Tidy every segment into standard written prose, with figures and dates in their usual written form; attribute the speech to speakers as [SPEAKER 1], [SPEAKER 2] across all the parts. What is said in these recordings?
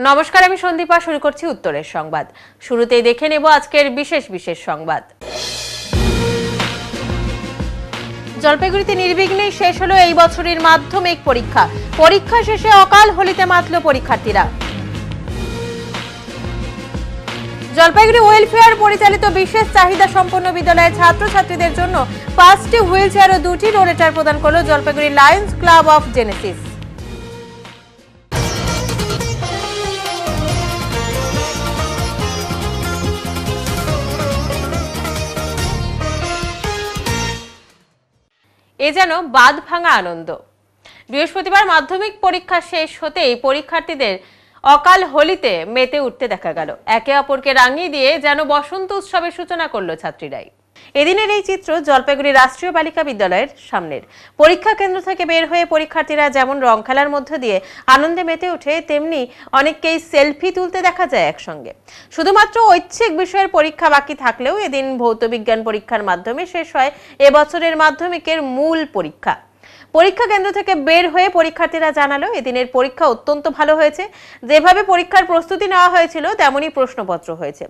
[SPEAKER 1] নমস্কার, আমি সন্দীপা। শুরু করছি উত্তরের সংবাদ। শুরুতেই দেখে নেব আজকের বিশেষ সংবাদ। জলপাইগুড়িতে নির্বিঘ্নে শেষ হলো এই বছরের মাধ্যমিক পরীক্ষা। পরীক্ষা শেষে অকাল হোলিতে মাতল পরীক্ষার্থীরা। জলপাইগুড়ি ওয়েলফেয়ার পরিচালিত বিশেষ চাহিদা সম্পন্ন বিদ্যালয়ের ছাত্রছাত্রীদের জন্য 5টি হুইল চেয়ার ও 2টি রোলেটার প্রদান করল Jalpaiguri lions club of Genesis. এ যেন বাঁধ ভাঙা আনন্দ। বৃহস্পতিবার মাধ্যমিক পরীক্ষা শেষ হতেই পরীক্ষার্থীদের অকাল হোলিতে মেতে উঠতে দেখা গেল। একে অপরকে রাঙিয়ে দিয়ে যেন বসন্ত উৎসবের সূচনা করলো ছাত্রীরাই। এদিনের এই চিত্র জলপাইগুড়ি রাষ্ট্রীয় বালিকা বিদ্যালয়ের সামনের। পরীক্ষা কেন্দ্র থেকে বের হয়ে পরীক্ষার্থীরা যেমন রং খেলার মধ্য দিয়ে আনন্দে মেতে ওঠে, তেমনি অনেককেই সেলফি তুলতে দেখা যায় একসঙ্গে। শুধুমাত্র ঐচ্ছিক বিষয়ের পরীক্ষা বাকি থাকলেও এদিন ভৌতবিজ্ঞান পরীক্ষার মাধ্যমে শেষ হয় এবছরের মাধ্যমিকের মূল পরীক্ষা। পরীক্ষা কেন্দ্র থেকে বের হয়ে পরীক্ষার্থীরা জানালো, এদিনের পরীক্ষা অত্যন্ত ভালো হয়েছে। যেভাবে পরীক্ষার প্রস্তুতি নেওয়া হয়েছিল তেমনই প্রশ্নপত্র হয়েছে।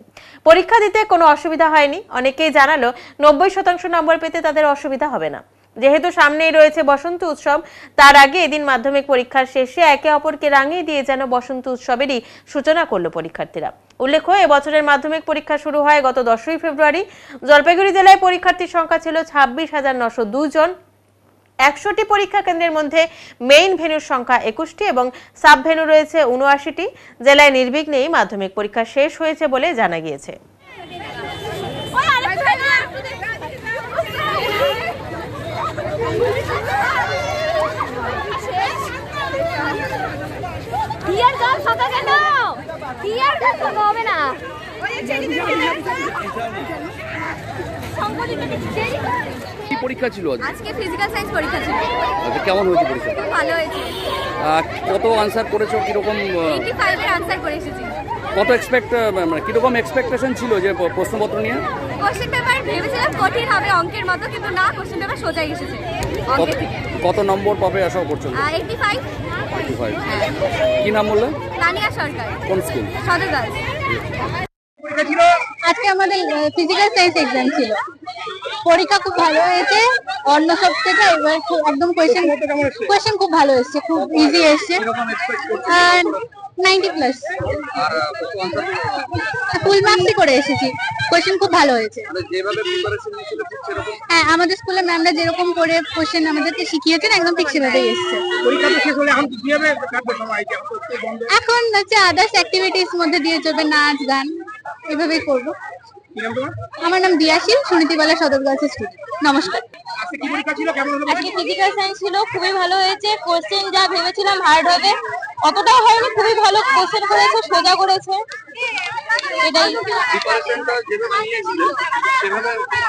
[SPEAKER 1] পরীক্ষা দিতে কোনো অসুবিধা হয়নি। অনেকেই জানালো 90% নম্বর পেতে তাদের অসুবিধা হবে না। যেহেতু সামনেই রয়েছে বসন্ত উৎসব, তার আগে এদিন মাধ্যমিক পরীক্ষার শেষে একে অপরকে রাঙিয়ে দিয়ে যেন বসন্ত উৎসবেরই সূচনা করলো পরীক্ষার্থীরা। উল্লেখ্য, এবছরের মাধ্যমিক পরীক্ষা শুরু হয় গত 10ই ফেব্রুয়ারি। জলপাইগুড়ি জেলায় পরীক্ষার্থীর সংখ্যা ছিল 26,902 জন। 100টি পরীক্ষা কেন্দ্রের মধ্যে মেইন ভেন্যুর সংখ্যা 21টি এবং সাব ভেন্যু রয়েছে 79টি। জেলায় নির্বিঘ্নেই মাধ্যমিক পরীক্ষা শেষ হয়েছে বলে জানা গিয়েছে।
[SPEAKER 2] কি পরীক্ষা ছিল
[SPEAKER 3] আজকে ফিজিক্যাল সায়েন্স পরীক্ষা ছিল।
[SPEAKER 2] আচ্ছা, কেমন হয়েছে পরীক্ষা?
[SPEAKER 3] খুব ভালো হয়েছে।
[SPEAKER 2] কত আনসার করেছো? কি রকম
[SPEAKER 3] 85 এর আনসার করে এসেছি।
[SPEAKER 2] কত মানে কি রকম এক্সপেকটেশন ছিল যে প্রশ্নপত্র নিয়ে?
[SPEAKER 3] কোশ্চেন পেপার ভেবেছিলাম কঠিন হবে অঙ্কের মতো, কিন্তু না, কোশ্চেন পেপার সোজাই এসেছে।
[SPEAKER 2] কত নম্বর পাবে আশা করছেন?
[SPEAKER 3] 85।
[SPEAKER 2] কি নাম বললেন?
[SPEAKER 3] তানিয়া সরকার।
[SPEAKER 2] কোন স্কুল?
[SPEAKER 3] সদর গার্লস।
[SPEAKER 4] আজকে আমাদের ফিজিক্যাল সায়েন্স এক্সাম ছিল। পরীক্ষা খুব ভালো হয়েছে অন্য সব থেকে। এবার একদম কোয়েশ্চেন খুব ভালো এসছে, খুব ইজি এসছে। আর 90+। ফুল মার্কসই করে এসেছি। কোয়েশ্চেন খুব ভালো হয়েছে। হ্যাঁ, আমাদের স্কুলের ম্যামরা যেরকম করে কোয়েশ্চেন আমাদেরকে শিখিয়েছেন একদম ঠিক সেভাবেই এসছে। এখন হচ্ছে আদার্স অ্যাক্টিভিটিস মধ্যে দিয়ে চলবে, নাচ গান এভাবেই করবো। আমার নাম দিয়াশিল, সুনীতিবালা, সদর গার্লস স্কুল। নমস্কার।
[SPEAKER 5] আজকে ফিজিক্যাল সায়েন্স ছিল, খুবই ভালো হয়েছে। কোশ্চেন যা ভেবেছিলাম হার্ড হবে অতটাও হয়নি, খুবই ভালো কোশ্চেন করেছে, সোজা করেছে। এটাই।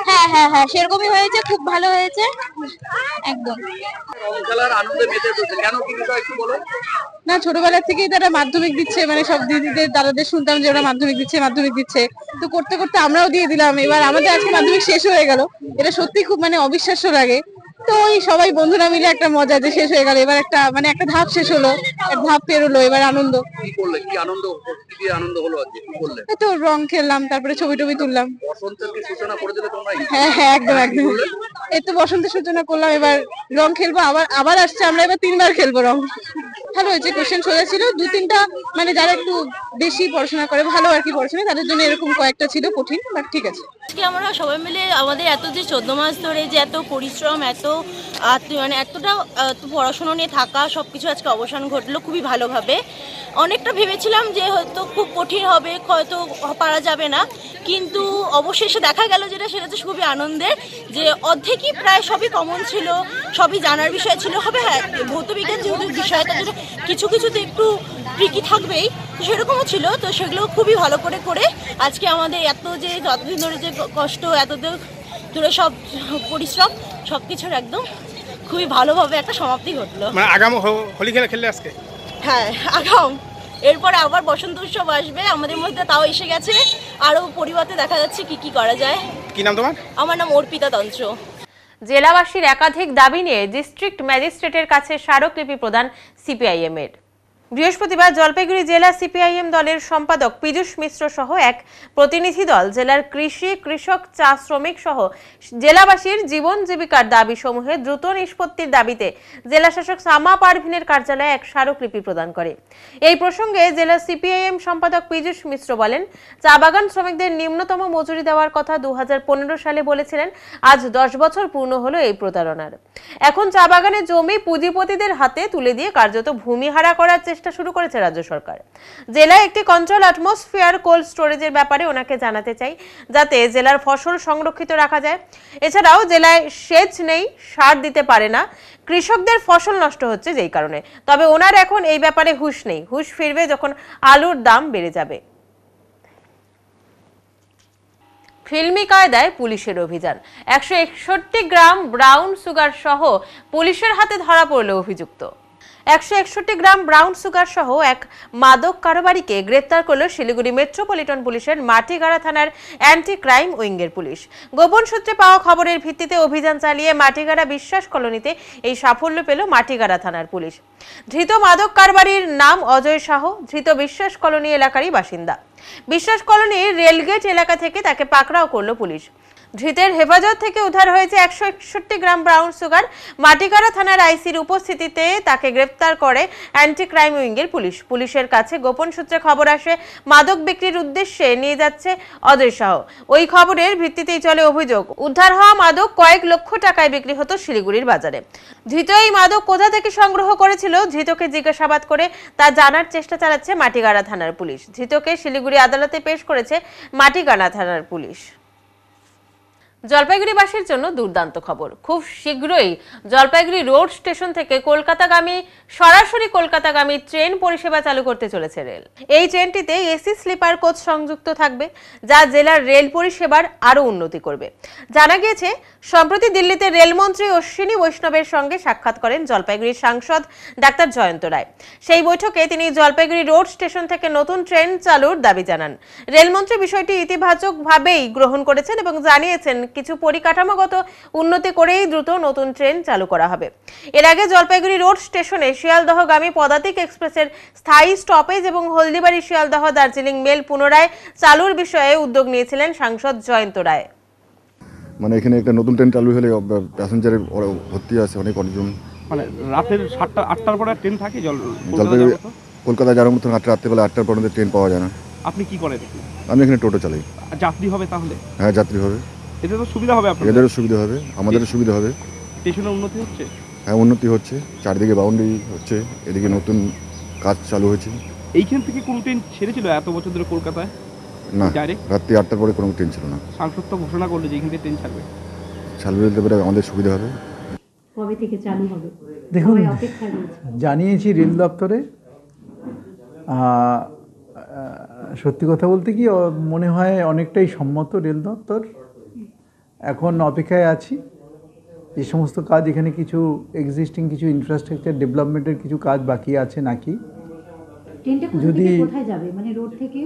[SPEAKER 5] হ্যাঁ সেরকমই হয়েছে, খুব ভালো হয়েছে একদম।
[SPEAKER 4] না, ছোটবেলা থেকেই তারা মাধ্যমিক দিচ্ছে, মানে সব দিদিদের দাদাদের শুনতাম যে ওরা মাধ্যমিক দিচ্ছে, তো করতে করতে আমরাও দিয়ে দিলাম। এবার আমাদের আজকে মাধ্যমিক শেষ হয়ে গেল, এটা সত্যি খুব মানে অবিশ্বাস্য লাগে। তো ওই সবাই বন্ধুরা মিলে একটা মজা যে শেষ হয়ে গেল। এবার একটা মানে একটা ধাপ শেষ হলো, এক ধাপ পেরোলো, এবার আনন্দ। তো রং খেললাম, তারপরে ছবি টবি তুললাম। হ্যাঁ একদম। এই তো বসন্তের সূচনা করলাম, এবার রং খেলবো। আবার আসছে, আমরা এবার 3বার খেলবো রং। ভালো হয়েছে, কোশ্চেন সোজা ছিল। 2-3টা মানে যারা একটু বেশি পড়াশোনা করে, ভালো আর কি পড়াশোনা, তাদের জন্য এরকম কয়েকটা ছিল কঠিন, বাট ঠিক আছে।
[SPEAKER 5] আজকে আমরা সবাই মিলে আমাদের এত যে 14 মাস ধরে যে এত পরিশ্রম, মানে এতটা পড়াশোনা নিয়ে থাকা, সবকিছু আজকে অবসান ঘটলো খুবই ভালোভাবে। অনেকটা ভেবেছিলাম যে হয়তো খুব কঠিন হবে, হয়তো পারা যাবে না, কিন্তু অবশেষে দেখা গেল যেটা, সেটা তো খুবই আনন্দের। যে অর্ধেকই প্রায় সবই কমন ছিল, সবই জানার বিষয় ছিল। হবে হ্যাঁ, ভৌতবিজ্ঞান যেহেতু বিষয়, তার জন্য কিছু তো একটু ট্রিকি থাকবেই, তো সেরকমও ছিল। তো সেগুলো খুবই ভালো করে আজকে আমাদের এত যে যতদিন ধরে যে কষ্ট, এতদিন ধরে সব পরিশ্রম, সব কিছুর একদম খুবই ভালোভাবে একটা সমাপ্তি ঘটলো।
[SPEAKER 6] মানে আগাম হোলি খেললে আজকে?
[SPEAKER 5] হ্যাঁ, আগাম। এরপরে আবার বসন্ত উৎসব আসবে আমাদের মধ্যে, তাও এসে গেছে। আরো পরিবর্তে দেখা যাচ্ছে কি করা যায়।
[SPEAKER 6] কি নাম তোমার?
[SPEAKER 5] আমার নাম অর্পিতা তন্ত্র।
[SPEAKER 1] জেলাবাসীর একাধিক দাবি নিয়ে ডিস্ট্রিক্ট ম্যাজিস্ট্রেটের কাছে স্মারকলিপি প্রদান সিপিআইএম এর। বৃহস্পতিবার জলপাইগুড়ি জেলা সিপিআইএম দলের সম্পাদক পীযূষ মিশ্র সহ এক প্রতিনিধি দল জেলার কৃষি, কৃষক, চা শ্রমিক সহ জেলাবাসীর জীবন জীবিকার দাবি সমূহে দ্রুত নিষ্পত্তির দাবিতে জেলা শাসক সামা পারভিনের কার্যালয়ে এক স্মারকলিপি প্রদান করে। এই প্রসঙ্গে জেলা সিপিআইএম সম্পাদক পীযূষ মিশ্র বলেন, চা বাগান শ্রমিকদের নিম্নতম মজুরি দেওয়ার কথা 2015 সালে বলেছিলেন। আজ 10 বছর পূর্ণ হলো এই প্রতারণার। এখন চা বাগানের জমি পুঁজিপতিদের হাতে তুলে দিয়ে কার্যত ভূমিহারা করার চেষ্টা শুরু করেছে রাজ্য সরকার। জেলায় একটি কন্ট্রোল অ্যাটমসফিয়ার কোল্ড স্টোরেজের ব্যাপারে ওনাকে জানাতে চাই, যাতে জেলার ফসল সংরক্ষিত রাখা যায়। এছাড়াও জেলায় সেচ নেই, সার দিতে পারে না, কৃষকদের ফসল নষ্ট হচ্ছে যেই কারণে। তবে ওনার এখন এই ব্যাপারে হুঁশ নেই, হুঁশ ফিরবে যখন আলুর দাম বেড়ে যাবে। ফিল্মি কায়দায় পুলিশের অভিযান। 161 গ্রাম ব্রাউন সুগার সহ পুলিশের হাতে ধরা পড়ল অভিযুক্ত। 161 গ্রাম ব্রাউন সুগার সহ এক মাদক কারবারিকে গ্রেপ্তার করল শিলিগুড়ি মেট্রোপলিটন পুলিশের মাটিগাড়া থানার অ্যান্টি ক্রাইম উইংয়ের পুলিশ। গোপন সূত্রে পাওয়া খবরের ভিত্তিতে অভিযান চালিয়ে মাটিগাড়া বিশ্বাস কলোনিতে এই সাফল্য পেল মাটিগাড়া থানার পুলিশ। ধৃত মাদক কারবারির নাম অজয় সাহ, ধৃত বিশ্বাস কলোনি এলাকারই বাসিন্দা। বিশ্বাস কলোনির রেলগেট এলাকা থেকে তাকে পাকড়াও করল পুলিশ। ধৃতের হেফাজত থেকে উদ্ধার হয়েছে 161 গ্রাম ব্রাউন সুগার। মাটিগাড়া থানার আইসির উপস্থিতিতে তাকে গ্রেফতার করে অ্যান্টি ক্রাইম উইংয়ের পুলিশ। পুলিশের কাছে গোপন সূত্রে খবর আসে মাদক বিক্রির উদ্দেশ্যে নিয়ে যাচ্ছে অজয় সাহ। ওই খবরের ভিত্তিতেই চলে অভিযোগ। উদ্ধার হওয়া মাদক কয়েক লক্ষ টাকায় বিক্রি হতো শিলিগুড়ির বাজারে। ধৃত এই মাদক কোথা থেকে সংগ্রহ করেছিল, ধৃতকে জিজ্ঞাসাবাদ করে তা জানার চেষ্টা চালাচ্ছে মাটিগাড়া থানার পুলিশ। ধৃতকে শিলিগুড়ি আদালতে পেশ করেছে মাটিগাড়া থানার পুলিশ। জলপাইগুড়িবাসীর জন্য দুর্দান্ত খবর। খুব শীঘ্রই জলপাইগুড়ি রোড স্টেশন থেকে কলকাতাগামী সরাসরি কলকাতাগামী ট্রেন পরিষেবা চালু করতে চলেছে রেল। এই ট্রেনটিতে এসি স্লিপার কোচ সংযুক্ত থাকবে, যা জেলার রেল পরিষেবার আরও উন্নতি করবে। জানা গিয়েছে, সম্প্রতি দিল্লিতে রেলমন্ত্রী অশ্বিনী বৈষ্ণবের সঙ্গে সাক্ষাৎ করেন জলপাইগুড়ির সাংসদ ডাক্তার জয়ন্ত রায়। সেই বৈঠকে তিনি জলপাইগুড়ি রোড স্টেশন থেকে নতুন ট্রেন চালুর দাবি জানান। রেলমন্ত্রী বিষয়টি ইতিবাচকভাবেই গ্রহণ করেছেন এবং জানিয়েছেন কিছু পরিকাঠামোগত উন্নতি করেই দ্রুত নতুন ট্রেন চালু করা হবে। এর আগে জলপাইগুড়ি রোড স্টেশনে শিয়ালদহগামী পদাতিক এক্সপ্রেসের স্থায়ী স্টপেজ এবং হলদিবাড়ি শিয়ালদহ দার্জিলিং মেল পুনরায় চালুর বিষয়ে উদ্যোগ নিয়েছিলেন সাংসদ জয়ন্ত রায়।
[SPEAKER 7] মানে এখানে একটা নতুন ট্রেন চালু হলে প্যাসেঞ্জারের ভর্তি আছে অনেক অনেকজন।
[SPEAKER 2] মানে রাতের 7টা 8টার পরে ট্রেন থাকে
[SPEAKER 7] জলপাইগুড়ি কলকাতা যাওয়ার মতো রাত্রেবেলা 8টার পর্যন্ত ট্রেন পাওয়া যায় না।
[SPEAKER 2] আপনি কি করেন?
[SPEAKER 7] আমি এখানে টোটো চালাই।
[SPEAKER 2] যাত্রী হবে তাহলে?
[SPEAKER 7] হ্যাঁ, যাত্রী হবে।
[SPEAKER 2] এতে তো সুবিধা হবে আপনাদের।
[SPEAKER 7] এদেরও সুবিধা হবে, আমাদেরও সুবিধা হবে।
[SPEAKER 2] স্টেশনের উন্নতি হচ্ছে?
[SPEAKER 7] হ্যাঁ, উন্নতি হচ্ছে, চারদিকে বাউন্ডারি হচ্ছে, এদিকে নতুন কাজ চালু হয়েছে।
[SPEAKER 2] এইখান থেকে কোন ট্রেন ছেড়েছিল এত বছর ধরে কলকাতায়?
[SPEAKER 7] না,
[SPEAKER 2] ডাইরেক্ট
[SPEAKER 7] রাত্রি 8টার পরে কোনো ট্রেন ছিল না।
[SPEAKER 2] সাংসদ তো ঘোষণা করলো যে এখান থেকে ট্রেন ছাড়বে।
[SPEAKER 7] চালু হতে পারে, আমাদের সুবিধা হবে।
[SPEAKER 8] কবে থেকে চালু হবে?
[SPEAKER 9] দেখুন, জানিয়েছি রেল দপ্তরে। সত্যি কথা বলতে কি মনে হয় অনেকটাই সম্মত রেল দপ্তর। এখন অপেক্ষায় আছি যে সমস্ত কাজ এখানে কিছু এক্সিস্টিং কিছু ইনফ্রাস্ট্রাকচার ডেভেলপমেন্টের কিছু কাজ বাকি আছে নাকি।
[SPEAKER 8] যদি কোথায় যাবে, মানে রোড থেকে?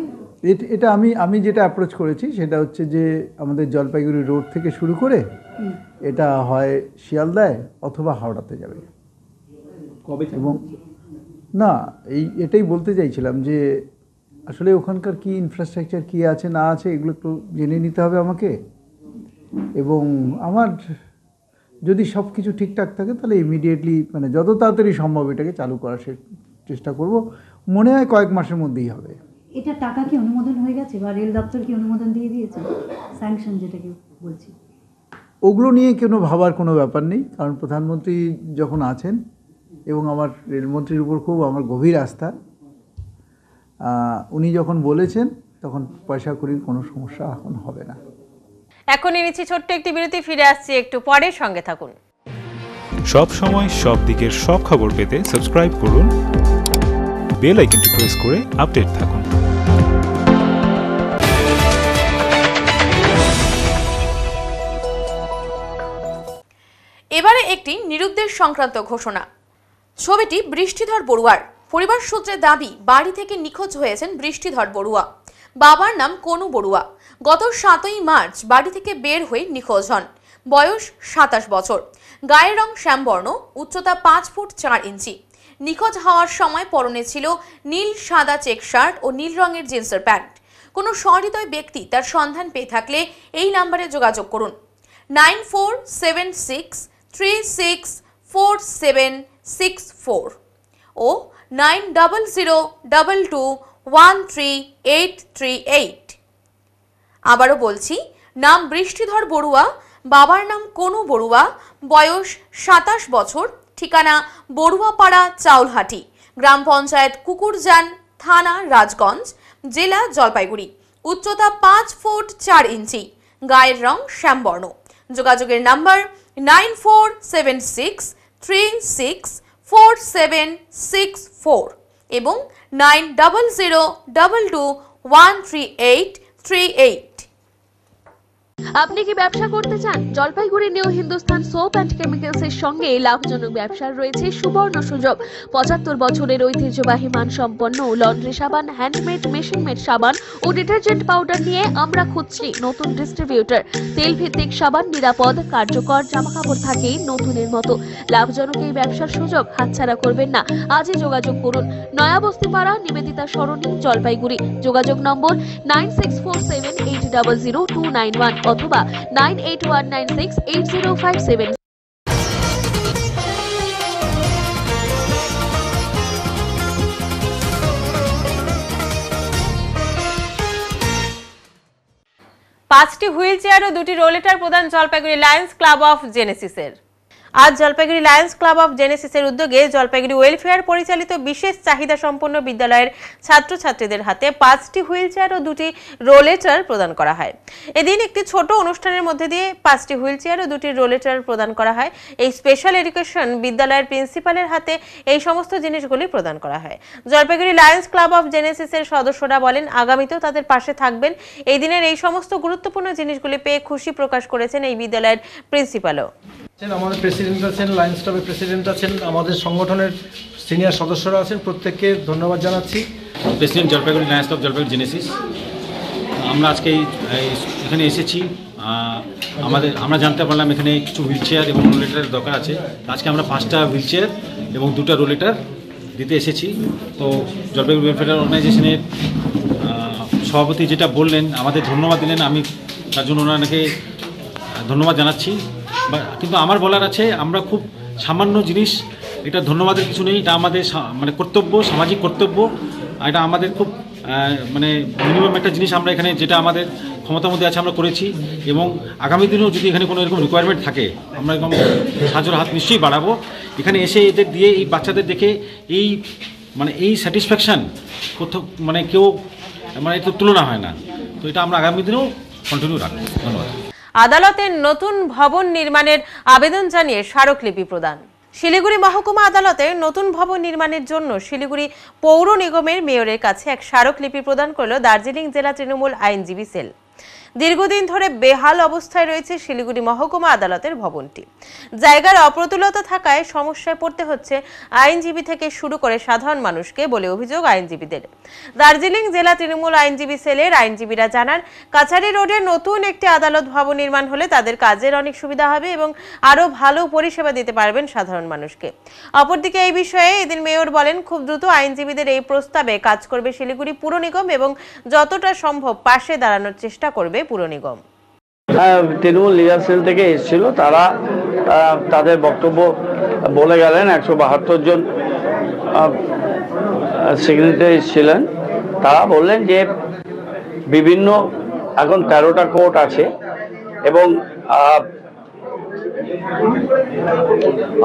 [SPEAKER 9] এটা আমি যেটা অ্যাপ্রোচ করেছি সেটা হচ্ছে যে আমাদের জলপাইগুড়ি রোড থেকে শুরু করে এটা হয় শিয়ালদায় অথবা হাওড়াতে যাবে।
[SPEAKER 2] কবে?
[SPEAKER 9] এবং না, এটাই বলতে চাইছিলাম যে আসলে ওখানকার কি ইনফ্রাস্ট্রাকচার কি আছে না আছে এগুলো একটু জেনে নিতে হবে আমাকে। এবং আমার যদি সব কিছু ঠিকঠাক থাকে তাহলে ইমিডিয়েটলি মানে যত তাড়াতাড়ি সম্ভব এটাকে চালু করার চেষ্টা করব। মনে হয় কয়েক মাসের মধ্যেই হবে।
[SPEAKER 8] এটা টাকা কি অনুমোদন হয়ে গেছে বা রেল দপ্তর কি অনুমোদন দিয়ে দিয়েছে? স্যাংশন যেটাকে বলছি,
[SPEAKER 9] ওগুলো নিয়ে কোনো ভাবার কোনো ব্যাপার নেই, কারণ প্রধানমন্ত্রী যখন আছেন এবং আমার রেলমন্ত্রীর উপর খুব আমার গভীর আস্থা, উনি যখন বলেছেন তখন পয়সা করির কোনো সমস্যা এখন হবে না।
[SPEAKER 1] এখন নিচ্ছি ছোট্ট একটি বিরতি, ফিরে আসছি একটু পরে, সঙ্গে থাকুন।
[SPEAKER 10] সব সময় সব দিকের সব খবর পেতে সাবস্ক্রাইব করুন, বেল আইকনটি প্রেস করে আপডেট থাকুন।
[SPEAKER 11] এবারে একটি নিরুদ্দেশ সংক্রান্ত ঘোষণা। ছবিটি বৃষ্টিধর বড়ুয়ার। পরিবার সূত্রে দাবি বাড়ি থেকে নিখোঁজ হয়েছেন বৃষ্টিধর বড়ুয়া। বাবার নাম কনু বড়ুয়া। গত 7ই মার্চ বাড়ি থেকে বের হয়ে নিখোঁজ হন। বয়স 27 বছর। গায়ের রং শ্যামবর্ণ, উচ্চতা 5 ফুট 4 ইঞ্চি। নিখোঁজ হওয়ার সময় পরনে ছিল নীল সাদা চেক শার্ট ও নীল রঙের জিন্সের প্যান্ট। কোনো সহৃদয় ব্যক্তি তার সন্ধান পেয়ে থাকলে এই নম্বরে যোগাযোগ করুন 9476364764 ও 9002213838। আবারও বলছি, নাম বৃষ্টিধর বড়ুয়া, বাবার নাম কনু বড়ুয়া, বয়স 27 বছর, ঠিকানা বড়ুয়াপাড়া চাউলহাটি, গ্রাম পঞ্চায়েত কুকুরজান, থানা রাজগঞ্জ, জেলা জলপাইগুড়ি, উচ্চতা 5 ফুট 4 ইঞ্চি, গায়ের রং শ্যামবর্ণ। যোগাযোগের নাম্বার 9476364764 এবং 9002213838।
[SPEAKER 12] আপনি কি ব্যবসা করতে চান? Jalpaiguri new Hindustan soap and chemicals এর সঙ্গে লাভজনক ব্যবসার রয়েছে সুবর্ণ সুযোগ। 75 বছরের ঐতিহ্যবাহী মানসম্পন্ন লন্ড্রি সাবান, হ্যান্ডমেড, মেশিন মেড সাবান ও ডিটারজেন্ট পাউডার নিয়ে আমরা খুঁজছি নতুন ডিস্ট্রিবিউটর। তেল ভিত্তিক সাবান, নিরাপদ, কার্যকর, জামাকাপড় থাকে নতুনের মতো। লাভজনক এই ব্যবসার সুযোগ হাতছাড়া করবেন না। আজই যোগাযোগ করুন নয়াবস্তিপাড়া, নিবেদিতা সরণি, জলপাইগুড়ি। যোগাযোগ নম্বর 9647800291 অথবা 9819680057।
[SPEAKER 1] পাঁচটি হুইল চেয়ার ও 2টি রোলেটার প্রদান জলপাইগুড়ি লায়ন্স ক্লাব অফ জেনেসিসের। আজ জলপাইগুড়ি লায়ন্স ক্লাব অফ জেনেসিসের উদ্যোগে জলপাইগুড়ি ওয়েলফেয়ার পরিচালিত বিশেষ চাহিদা সম্পন্ন বিদ্যালয়ের ছাত্রছাত্রীদের হাতে 5টি হুইল চেয়ার ও 2টি রোলেটার প্রদান করা হয়। এদিন একটি ছোট অনুষ্ঠানের মধ্যে দিয়ে 5টি হুইল চেয়ার ও 2টি রোলেটার প্রদান করা হয়। এই স্পেশাল এডুকেশন বিদ্যালয়ের প্রিন্সিপালের হাতে এই সমস্ত জিনিসগুলি প্রদান করা হয়। জলপাইগুড়ি লায়ন্স ক্লাব অফ জেনেসিসের সদস্যরা বলেন, আগামীতেও তাদের পাশে থাকবেন। এই দিনের এই সমস্ত গুরুত্বপূর্ণ জিনিসগুলি পেয়ে খুশি প্রকাশ করেছেন এই বিদ্যালয়ের প্রিন্সিপালও।
[SPEAKER 13] আমাদের প্রেসিডেন্ট আছেন, লায়ন্স ক্লাবের প্রেসিডেন্ট আছেন, আমাদের সংগঠনের সিনিয়র সদস্যরা আছেন, প্রত্যেককে ধন্যবাদ জানাচ্ছি।
[SPEAKER 14] President Jalpaiguri lions club Jalpaiguri Genesis, আমরা আজকে এখানে এসেছি। আমরা জানতে পারলাম এখানে কিছু হুইল চেয়ার এবং রোলেটারের দরকার আছে। আজকে আমরা 5টা হুইল চেয়ার এবং 2টা রোলেটার দিতে এসেছি। তো জলপাইগুড়ি ওয়েলফেয়ার অর্গানাইজেশনের সভাপতি যেটা বললেন, আমাদের ধন্যবাদ দিলেন, আমি তার জন্য ওনাকে ধন্যবাদ জানাচ্ছি। কিন্তু আমার বলার আছে, আমরা খুব সামান্য জিনিস, এটা ধন্যবাদের কিছু নেই, এটা আমাদের মানে কর্তব্য, সামাজিক কর্তব্য। এটা আমাদের খুব মানে মিনিমাম একটা জিনিস আমরা এখানে যেটা আমাদের ক্ষমতার মধ্যে আছে আমরা করেছি। এবং আগামী দিনেও যদি এখানে কোনো এরকম রিকোয়ারমেন্ট থাকে, আমরা এরকম সাহায্যের হাত নিশ্চয়ই বাড়াবো। এখানে এসে এদের দিয়ে, এই বাচ্চাদের দেখে এই স্যাটিসফ্যাকশান কোথাও মানে কেউ মানে এর তুলনা হয় না। তো এটা আমরা আগামী দিনেও কন্টিনিউ রাখবো। ধন্যবাদ।
[SPEAKER 1] আদালতের নতুন ভবন নির্মাণের আবেদন জানিয়ে স্মারকলিপি প্রদান। শিলিগুড়ি মহকুমা আদালতে নতুন ভবন নির্মাণের জন্য শিলিগুড়ি পৌর নিগমের মেয়রের কাছে এক স্মারকলিপি প্রদান করল দার্জিলিং জেলা তৃণমূল আইনজীবী সেল। দীর্ঘদিন ধরে বেহাল অবস্থায় রয়েছে শিলিগুড়ি মহকুমা আদালতের ভবনটি। জায়গার অপ্রতুলতা থাকায় সমস্যায় পড়তে হচ্ছে আইনজীবী থেকে শুরু করে সাধারণ মানুষকে বলে অভিযোগ আইনজীবীদের। দার্জিলিং জেলা তৃণমূল আইনজীবী সেলের আইনজীবীরা জানান, কাছারি রোডে নতুন একটি আদালত ভবন নির্মাণ হলে তাদের কাজের অনেক সুবিধা হবে এবং আরও ভালো পরিষেবা দিতে পারবেন সাধারণ মানুষকে। অপরদিকে এই বিষয়ে এদিন মেয়র বলেন, খুব দ্রুত আইনজীবীদের এই প্রস্তাবে কাজ করবে শিলিগুড়ি পুর নিগম এবং যতটা সম্ভব পাশে দাঁড়ানোর চেষ্টা করবে পুর নিগম।
[SPEAKER 15] তৃণমূল লিগাল সেল থেকে এসেছিল, তারা তাদের বক্তব্য বলে গেলেন। 172 জন সিগনেটারি ছিলেন। তারা বললেন যে বিভিন্ন এখন 13টা কোর্ট আছে এবং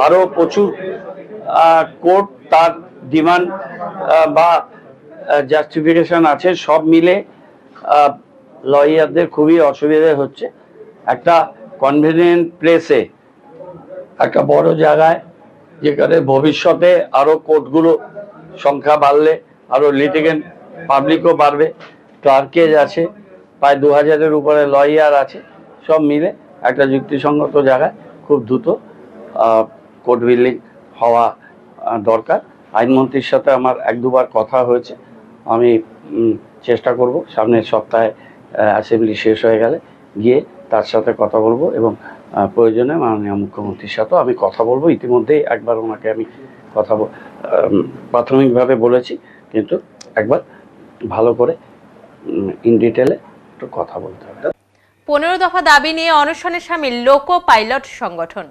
[SPEAKER 15] আরো প্রচুর কোর্ট তার ডিমান্ড বা জাস্টিফিকেশন আছে। সব মিলে লয়ারদের খুবই অসুবিধা হচ্ছে। একটা কনভেনিয়েন্ট প্লেসে, একটা বড় জায়গায়, যেখানে ভবিষ্যতে আরো কোর্টগুলো সংখ্যা বাড়লে আরো লিটিগেন্ট পাবলিকও বাড়বে। ক্লার্কেজ আছে, প্রায় 2000-এর উপরে লয়ার আছে। সব মিলে একটা যুক্তিসঙ্গত জায়গায় খুব দ্রুত কোর্ট বিল্ডিং হওয়া দরকার। আইনমন্ত্রীর সাথে আমার 1-2বার কথা হয়েছে। আমি চেষ্টা করব সামনের সপ্তাহে অ্যাসেম্বলি শেষ হয়ে গেলে গিয়ে তার সাথে কথা বলবো এবং প্রয়োজনে মাননীয় মুখ্যমন্ত্রীর সাথেও আমি কথা বলবো। ইতিমধ্যেই একবার ওনাকে আমি কথা প্রাথমিকভাবে বলেছি, কিন্তু একবার ভালো করে ইন ডিটেলে একটু কথা বলতে হবে।
[SPEAKER 1] 15 দফা দাবি নিয়ে অনশনে সামিল লোকো পাইলট সংগঠন।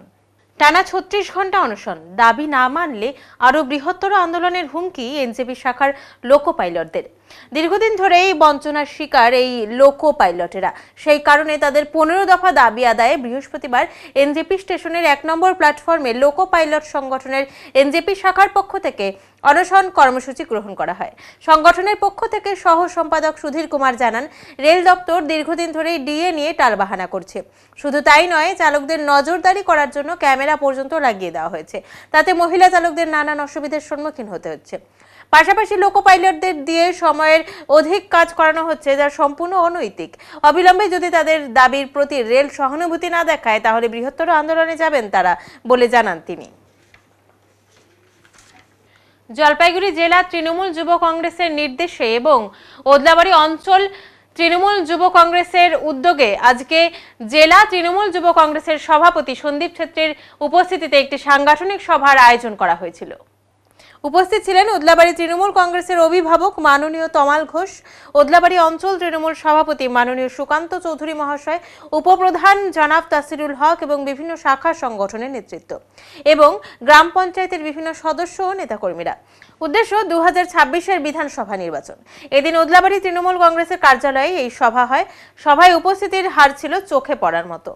[SPEAKER 1] টানা 36 ঘন্টা অনশন, দাবি না মানলে আরো বৃহত্তর আন্দোলনের হুমকি এনজেপি শাখার লোকো পাইলটদের। দীর্ঘদিন ধরে এই বঞ্চনার শিকার এই লোকো পাইলটেরা, সেই কারণে তাদের 15 দফা দাবি আদায়ে বৃহস্পতিবার এনজেপি স্টেশনের 1 নম্বর প্ল্যাটফর্মে লোকো পাইলট সংগঠনের এনজেপি শাখার পক্ষ থেকে অনশন কর্মসূচি গ্রহণ করা হয়। সংগঠনের পক্ষ থেকে সহ সম্পাদক সুধীর কুমার জানান, রেল দপ্তর দীর্ঘদিন ধরে ডিএ নিয়ে টালবাহানা করছে। শুধু তাই নয়, চালকদের নজরদারি করার জন্য ক্যামেরা পর্যন্ত লাগিয়ে দেওয়া হয়েছে, তাতে মহিলা চালকদের নানান অসুবিধার সম্মুখীন হতে হচ্ছে। পাশাপাশি লোকো পাইলটদের দিয়ে সময়ের অধিক কাজ করানো হচ্ছে, যা সম্পূর্ণ অনৈতিক। অবিলম্বে যদি তাদের দাবির প্রতি রেল সহানুভূতি না দেখায়, তাহলে বৃহত্তর আন্দোলনে যাবেন তারা বলে জানান তিনি। জলপাইগুড়ি জেলা তৃণমূল যুব কংগ্রেসের নির্দেশে এবং ওদলাবাড়ি অঞ্চল তৃণমূল যুব কংগ্রেসের উদ্যোগে আজকে জেলা তৃণমূল যুব কংগ্রেসের সভাপতি সন্দীপ ছেত্রীর উপস্থিতিতে একটি সাংগঠনিক সভার আয়োজন করা হয়েছিল। উপস্থিত ছিলেন ওদলাবাড়ি তৃণমূল কংগ্রেসের অভিভাবক মাননীয় তমাল ঘোষ, ওদলাবাড়ি অঞ্চল তৃণমূল সভাপতি মাননীয় সুকান্ত চৌধুরী মহাশয়, উপপ্রধান জনাব তাসিরুল হক এবং বিভিন্ন শাখা সংগঠনের নেতৃত্ব এবং গ্রাম পঞ্চায়েতের বিভিন্ন সদস্য ও নেতাকর্মীরা। উদ্দেশ্য 2026-এর বিধানসভা নির্বাচন। এদিন ওদলাবাড়ি তৃণমূল কংগ্রেসের কার্যালয়ে এই সভা হয়। সভায় উপস্থিতির হার ছিল চোখে পড়ার মতো।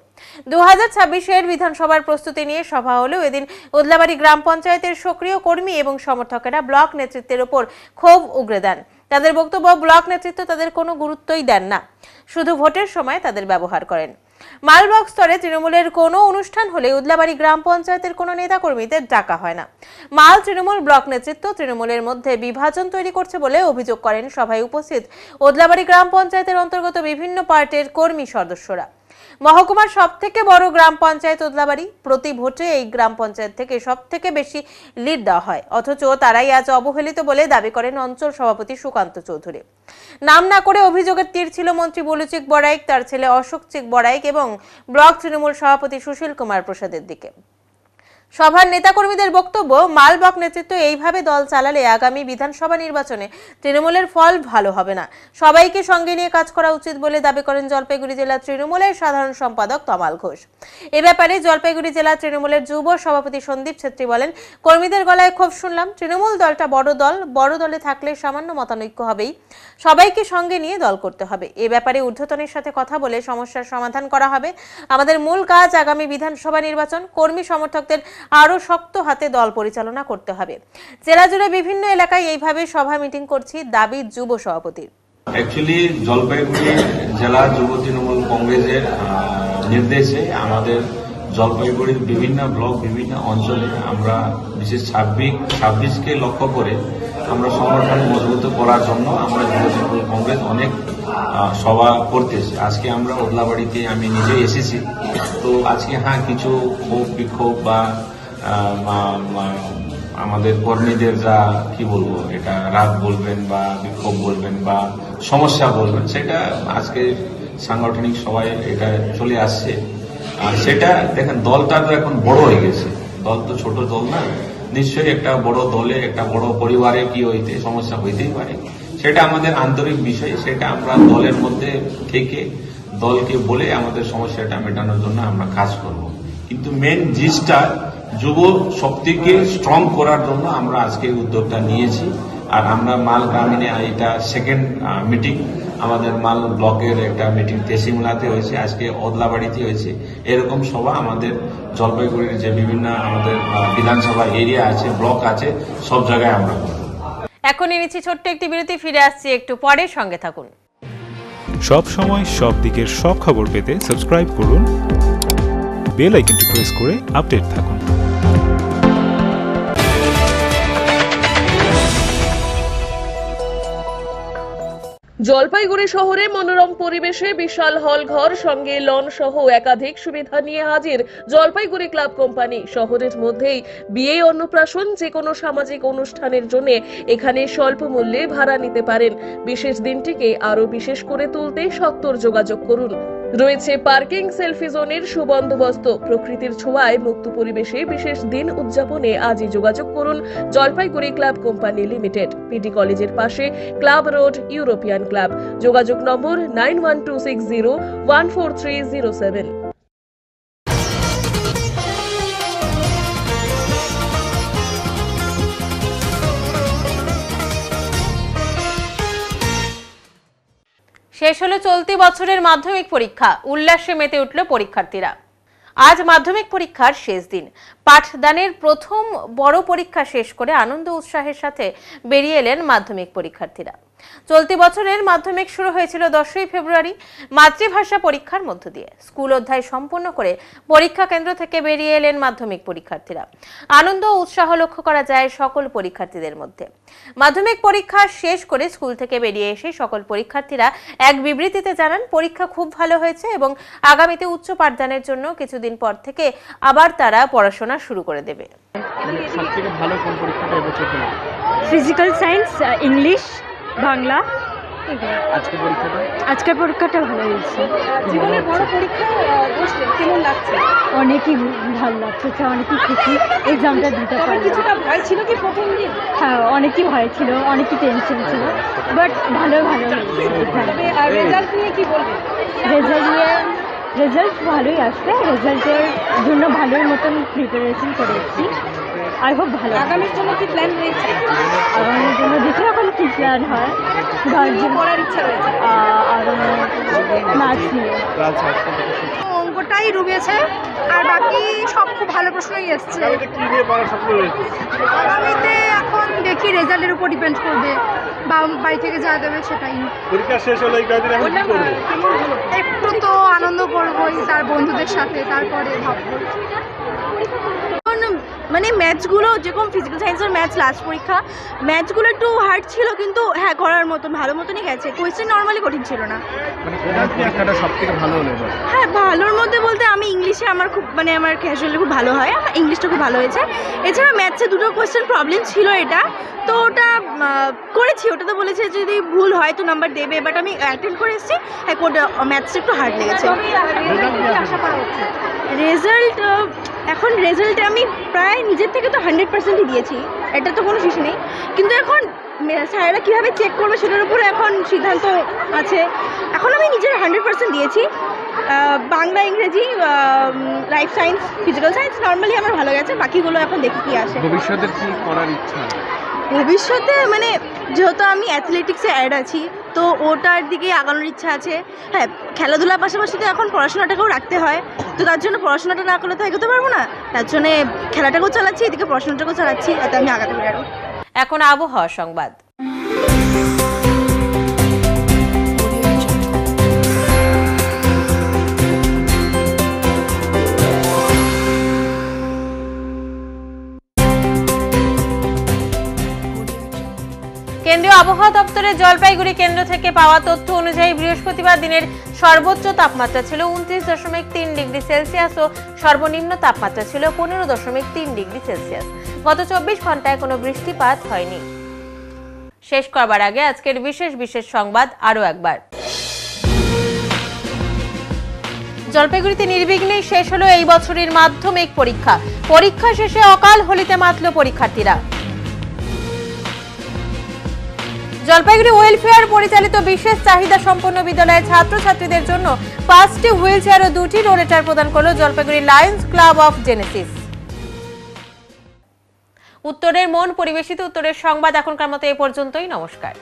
[SPEAKER 1] 2026-এর বিধানসভার প্রস্তুতি নিয়ে সভা হলেও এদিন ওদলাবাড়ি গ্রাম পঞ্চায়েতের সক্রিয় কর্মী এবং সমর্থকেরা ব্লক নেতৃত্বের উপর ক্ষোভ উগরে দেন। তাদের বক্তব্য, ব্লক নেতৃত্ব তাদের কোনো গুরুত্বই দেন না, শুধু ভোটের সময় তাদের ব্যবহার করেন। মালব্লক স্তরে তৃণমূলের কোনো অনুষ্ঠান হলে ওদলাবাড়ি গ্রাম পঞ্চায়েতের কোনো নেতাকর্মীদের ডাকা হয় না। মাল তৃণমূল ব্লক নেতৃত্ব তৃণমূলের মধ্যে বিভাজন তৈরি করছে বলে অভিযোগ করেন সভায় উপস্থিত ওদলাবাড়ি গ্রাম পঞ্চায়েতের অন্তর্গত বিভিন্ন পার্টির কর্মী সদস্যরা। মহকুমার সবথেকে বড় গ্রাম পঞ্চায়েত ওদলাবাড়ি, প্রতি ভোটে এই গ্রাম পঞ্চায়েত থেকে সবথেকে বেশি লিড দেওয়া হয়, অথচ তারাই আজ অবহেলিত বলে দাবি করেন অঞ্চল সভাপতি সুকান্ত চৌধুরী। নাম না করে অভিযোগের তীর ছিল মন্ত্রী বলুচিক বড়াইক, তার ছেলে অশোক চিক বড়াইক এবং ব্লক তৃণমূল সভাপতি সুশীল কুমার প্রসাদের দিকে। সভার নেতাকর্মীদের বক্তব্য, মাল ব্লক নেতৃত্ব এইভাবে দল চালালে আগামী বিধানসভা নির্বাচনে তৃণমূলের ফল ভালো হবে না। সবাইকে সঙ্গে নিয়ে কাজ করা উচিত বলে দাবি করেন জলপাইগুড়ি জেলা তৃণমূলের সাধারণ সম্পাদক তমাল ঘোষ। এ ব্যাপারে জলপাইগুড়ি জেলা তৃণমূলের যুব সভাপতি সন্দীপ ছেত্রী বলেন, কর্মীদের গলায় ক্ষোভ শুনলাম। তৃণমূল দলটা বড় দলে থাকলে সামান্য মতানৈক্য হবেই, সবাইকে সঙ্গে নিয়ে দল করতে হবে। এ ব্যাপারে ঊর্ধ্বতনের সাথে কথা বলে সমস্যার সমাধান করা হবে। আমাদের মূল কাজ আগামী বিধানসভা নির্বাচন। কর্মী সমর্থকদের আরো শক্ত হাতে দল পরিচালনা করতে হবে। জেলা জুড়ে বিভিন্ন এলাকায় এইভাবে সভা মিটিং করছি, দাবি যুব সভাপতির।
[SPEAKER 16] অ্যাকচুয়ালি জলপাইগুড়ি জেলা যুব তৃণমূল কংগ্রেসের নির্দেশে আমাদের জলপাইগুড়ির বিভিন্ন ব্লক, বিভিন্ন অঞ্চলে আমরা বিশেষ 26কে লক্ষ্য করে আমরা সংগঠন মজবুত করার জন্য আমরা যুব তৃণমূল কংগ্রেস অনেক সভা করতেছি। আজকে আমরা ওদলাবাড়িতে আমি নিজে এসেছি, তো আজকে কিছু ক্ষোভ বিক্ষোভ বা আমাদের কর্মীদের যা কি বলবো, এটা রাগ বলবেন বা বিক্ষোভ বলবেন বা সমস্যা বলবেন, সেটা আজকে সাংগঠনিক সভায় এটা চলে আসছে। আর সেটা দেখেন, দলটা তো এখন বড় হয়ে গেছে, দল তো ছোট দল না। নিশ্চয়ই একটা বড় দলে, একটা বড় পরিবারে কি হইতে সমস্যা হইতেই পারে, সেটা আমাদের আন্তরিক বিষয়। সেটা আমরা দলের মধ্যে থেকে দলকে বলে আমাদের সমস্যাটা মেটানোর জন্য আমরা কাজ করব। কিন্তু মেন জিনিসটা যুব শক্তিকে স্ট্রং করার জন্য আমরা আজকে উদ্যোগটা নিয়েছি। আর আমরা মাল গ্রামীণে এটা সেকেন্ড মিটিং, আমাদের মাল ব্লকের একটা মিটিং তেসিমুলাতে হয়েছে, আজকে ওদলাবাড়িতে হয়েছে। এরকম সভা আমাদের জলপাইগুড়ির যে বিভিন্ন আমাদের বিধানসভা এরিয়া আছে, ব্লক আছে, সব জায়গায় আমরা করব।
[SPEAKER 1] এখনই নিচ্ছি ছোট্ট একটি বিরতি, ফিরে আসছি একটু পরে, সঙ্গে থাকুন।
[SPEAKER 10] সব সময় সব দিকের সব খবর পেতে সাবস্ক্রাইব করুন, বেল আইকনটি প্রেস করে আপডেট থাকুন।
[SPEAKER 17] জলপাইগুড়ি শহরে মনোরম পরিবেশে বিশাল হল ঘর, সঙ্গে লন সহ একাধিক সুবিধা নিয়ে হাজির জলপাইগুড়ি ক্লাব কোম্পানি। শহরের মধ্যেই বিয়ে, অন্নপ্রাশন, যে কোনো সামাজিক অনুষ্ঠানের জন্য এখানে স্বল্প মূল্যে ভাড়া নিতে পারেন। বিশেষ দিনটিকে আরো বিশেষ করে তুলতে সত্বর যোগাযোগ করুন। রয়েছে পার্কিং, সেলফি জোনের সুবন্দোবস্ত। প্রকৃতির ছোঁয়ায় মুক্ত পরিবেশে বিশেষ দিন উদযাপনে আজই যোগাযোগ করুন Jalpaiguri club company limited, PD কলেজের পাশে, ক্লাব রোড, ইউরোপিয়ান ক্লাব। যোগাযোগ নম্বর 9126014307।
[SPEAKER 1] শেষ হলো চলতি বছরের মাধ্যমিক পরীক্ষা। উল্লাসে মেতে উঠল পরীক্ষার্থীরা। আজ মাধ্যমিক পরীক্ষার শেষ দিন। পাঠদানের প্রথম বড় পরীক্ষা শেষ করে আনন্দ উৎসাহের সাথে বেরিয়ে এলেন মাধ্যমিক পরীক্ষার্থীরা। চলতি বছরের মাধ্যমিক শুরু হয়েছিল 10ই ফেব্রুয়ারি মাতৃভাষা পরীক্ষার মধ্য দিয়ে। স্কুল অধ্যায় সম্পন্ন করে পরীক্ষা কেন্দ্র থেকে বেরিয়ে এলেন মাধ্যমিক পরীক্ষার্থীরা। আনন্দ ও উৎসাহ লক্ষ্য করা যায় সকল পরীক্ষার্থীদের মধ্যে। মাধ্যমিক পরীক্ষা শেষ করে স্কুল থেকে বেরিয়ে এসে সকল পরীক্ষার্থীরা এক বিবৃতিতে জানান পরীক্ষা খুব ভালো হয়েছে এবং আগামীতে উচ্চ পাঠদানের জন্য কিছুদিন পর থেকে আবার তারা পড়াশোনা শুরু করে দেবে।
[SPEAKER 18] সবথেকে ভালো কোন পরীক্ষাটা এবছর হলো?
[SPEAKER 19] Physical science, English, Bangla.
[SPEAKER 18] আজকের
[SPEAKER 19] পরীক্ষাটা ভালো হয়েছে।
[SPEAKER 4] জীবনের বড় পরীক্ষা বসলেন, কেমন লাগছে?
[SPEAKER 19] অনেকই ভালো লাগছে, অনেকই খুশি এক্সামটা দিতে পারলাম।
[SPEAKER 4] কিছুটা ভয় ছিল কি প্রথম দিন?
[SPEAKER 19] হ্যাঁ, অনেকই ভয় ছিল, অনেকই টেনশন ছিল, বাট ভালো
[SPEAKER 4] তবে রেজাল্ট নিয়ে কি বলবেন?
[SPEAKER 19] রেজাল্ট ভালোই আসবে। রেজাল্টের জন্য ভালোই মতন প্রিপারেশন করেছি। আই হোপ ভালো।
[SPEAKER 4] আগামীর জন্য কি প্ল্যান রয়েছে?
[SPEAKER 19] আগামীর জন্য দেখি এখন কি প্ল্যান হয়।
[SPEAKER 4] পড়ার ইচ্ছা রয়েছে
[SPEAKER 19] আর ম্যাথস নিয়ে।
[SPEAKER 3] অঙ্কটাই ডুবেছে, আর বাকি সব খুব ভালো প্রশ্নই এসছে। আগামীতে এখন দেখি রেজাল্টের উপর ডিপেন্ড করবে, বা বাড়ি থেকে যা দেবে সেটাই।
[SPEAKER 6] পরীক্ষা শেষ হলে
[SPEAKER 3] একটু তো আনন্দ করবোই তার বন্ধুদের সাথে, তারপরে ভাববো। মানে ম্যাথসগুলো যেরকম ফিজিক্যাল সায়েন্সের ম্যাথস লাস্ট পরীক্ষা, ম্যাথসগুলো একটু হার্ড ছিল, কিন্তু হ্যাঁ করার মতন ভালো মতনই গেছে। কোয়েশ্চেন নর্মালি কঠিন ছিল না।
[SPEAKER 18] পরীক্ষাটা সবথেকে ভালো হলো?
[SPEAKER 3] হ্যাঁ, ভালোর মধ্যে বলতে আমি ইংলিশে আমার খুব আমার ক্যাজুয়ালি খুব ভালো হয়, আমার ইংলিশটা খুব ভালো হয়েছে। এছাড়া ম্যাথসে দুটো কোয়েশ্চেন প্রবলেম ছিল, এটা তো ওটা করেছি। ওটা তো বলেছে যদি ভুল হয় তো নাম্বার দেবে, বাট আমি অ্যাটেন্ড করে এসেছি। হ্যাঁ, ম্যাথসটা একটু হার্ড লেগেছে। রেজাল্ট এখন রেজাল্টে আমি প্রায় নিজের থেকে তো 100%ই দিয়েছি, এটা তো কোনো কিছু নেই। কিন্তু এখন স্যারেরা কীভাবে চেক করবে সেটার উপরে এখন সিদ্ধান্ত আছে। এখন আমি নিজের 100% দিয়েছি। বাংলা, ইংরেজি, life science, physical science normally আমার ভালো গেছে। বাকিগুলো এখন দেখি কি আসে।
[SPEAKER 18] ভবিষ্যতে কি করার ইচ্ছা?
[SPEAKER 3] ভবিষ্যতে যেহেতু আমি অ্যাথলেটিক্সে অ্যাড আছি, তো ওটার দিকে আগানোর ইচ্ছা আছে। হ্যাঁ, খেলাধুলার পাশাপাশি তো এখন পড়াশোনাটাকেও রাখতে হয়, তো তার জন্য পড়াশোনাটা না করলে তো এগোতে পারবো না। তার জন্য খেলাটাকেও চালাচ্ছি, এদিকে পড়াশোনাটাকেও চালাচ্ছি, যাতে আমি আগাতে পারি আরও।
[SPEAKER 1] এখন আবহাওয়া সংবাদ। কেন্দ্রীয় আবহাওয়া দপ্তরের জলপাইগুড়ি কেন্দ্র থেকে পাওয়া তথ্য অনুযায়ী বৃহস্পতিবার দিনের সর্বোচ্চ তাপমাত্রা ছিল 29.3 ডিগ্রি সেলসিয়াস ও সর্বনিম্ন তাপমাত্রা ছিল 15.3 ডিগ্রি সেলসিয়াস। গত 24 ঘন্টায় কোনো বৃষ্টিপাত হয়নি। শেষ করবার আগে আজকের বিশেষ সংবাদ আরও একবার। জলপাইগুড়িতে নির্বিঘ্নে শেষ হলো এই বছরের মাধ্যমিক পরীক্ষা। পরীক্ষা শেষে অকাল হোলিতে মাতল পরীক্ষার্থীরা। জলপাইগুড়ি ওয়েলফেয়ার পরিচালিত বিশেষ চাহিদা সম্পন্ন বিদ্যালয়ের ছাত্রছাত্রীদের জন্য 5টি হুইল চেয়ার ও 2টি রোলেটার প্রদান করল Jalpaiguri lions club of Genesis. উত্তরের মন পরিবেশিত উত্তরের সংবাদ এখনকার মতো এ পর্যন্তই। নমস্কার।